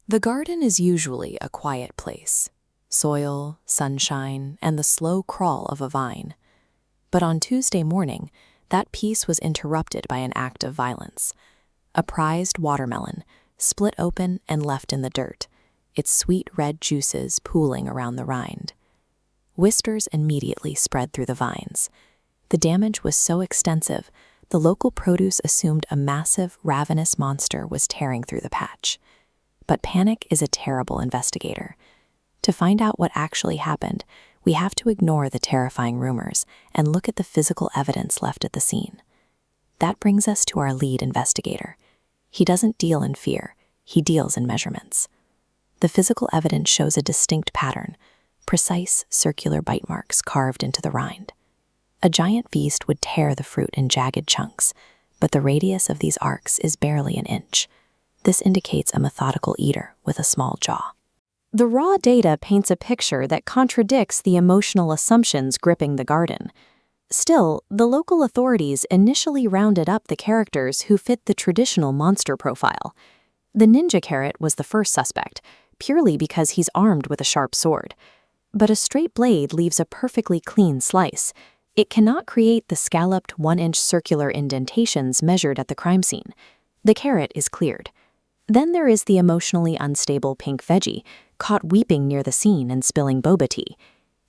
The garden is usually a quiet place. Soil, sunshine, and the slow crawl of a vine. But on Tuesday morning, that peace was interrupted by an act of violence. A prized watermelon, split open and left in the dirt, its sweet red juices pooling around the rind. Whispers immediately spread through the vines. The damage was so extensive, the local produce assumed a massive, ravenous monster was tearing through the patch. But panic is a terrible investigator. To find out what actually happened, we have to ignore the terrifying rumors and look at the physical evidence left at the scene. That brings us to our lead investigator. He doesn't deal in fear, he deals in measurements. The physical evidence shows a distinct pattern, precise circular bite marks carved into the rind. A giant beast would tear the fruit in jagged chunks, but the radius of these arcs is barely an inch. This indicates a methodical eater with a small jaw. The raw data paints a picture that contradicts the emotional assumptions gripping the garden. Still, the local authorities initially rounded up the characters who fit the traditional monster profile. The ninja carrot was the first suspect, purely because he's armed with a sharp sword. But a straight blade leaves a perfectly clean slice. It cannot create the scalloped 1-inch circular indentations measured at the crime scene. The carrot is cleared. Then there is the emotionally unstable pink veggie, caught weeping near the scene and spilling boba tea.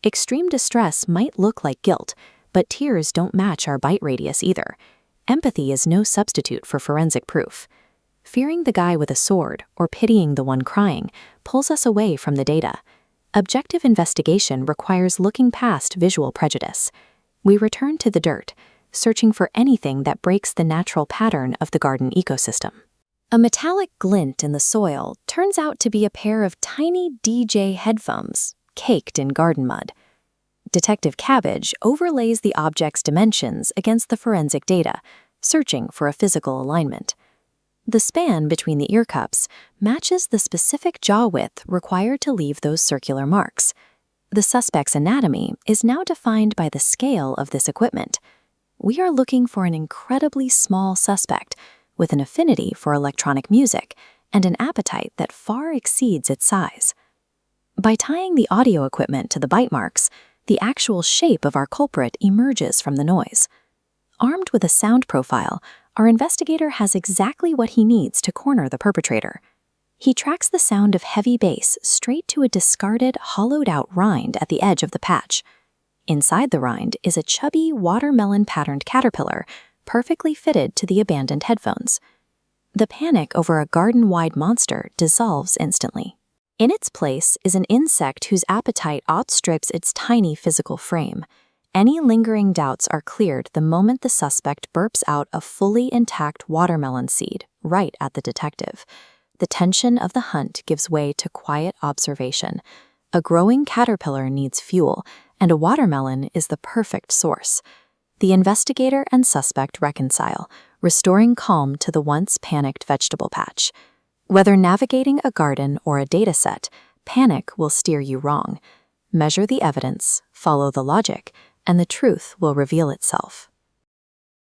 Extreme distress might look like guilt, but tears don't match our bite radius either. Empathy is no substitute for forensic proof. Fearing the guy with a sword or pitying the one crying pulls us away from the data. Objective investigation requires looking past visual prejudice. We return to the dirt, searching for anything that breaks the natural pattern of the garden ecosystem. A metallic glint in the soil turns out to be a pair of tiny DJ headphones, caked in garden mud. Detective Cabbage overlays the object's dimensions against the forensic data, searching for a physical alignment. The span between the ear cups matches the specific jaw width required to leave those circular marks. The suspect's anatomy is now defined by the scale of this equipment. We are looking for an incredibly small suspect with an affinity for electronic music and an appetite that far exceeds its size. By tying the audio equipment to the bite marks, the actual shape of our culprit emerges from the noise. Armed with a sound profile, our investigator has exactly what he needs to corner the perpetrator. He tracks the sound of heavy bass straight to a discarded, hollowed-out rind at the edge of the patch. Inside the rind is a chubby, watermelon-patterned caterpillar, perfectly fitted to the abandoned headphones. The panic over a garden-wide monster dissolves instantly. In its place is an insect whose appetite outstrips its tiny physical frame. Any lingering doubts are cleared the moment the suspect burps out a fully intact watermelon seed right at the detective. The tension of the hunt gives way to quiet observation. A growing caterpillar needs fuel, and a watermelon is the perfect source. The investigator and suspect reconcile, restoring calm to the once panicked vegetable patch. Whether navigating a garden or a dataset, panic will steer you wrong. Measure the evidence, follow the logic, and the truth will reveal itself.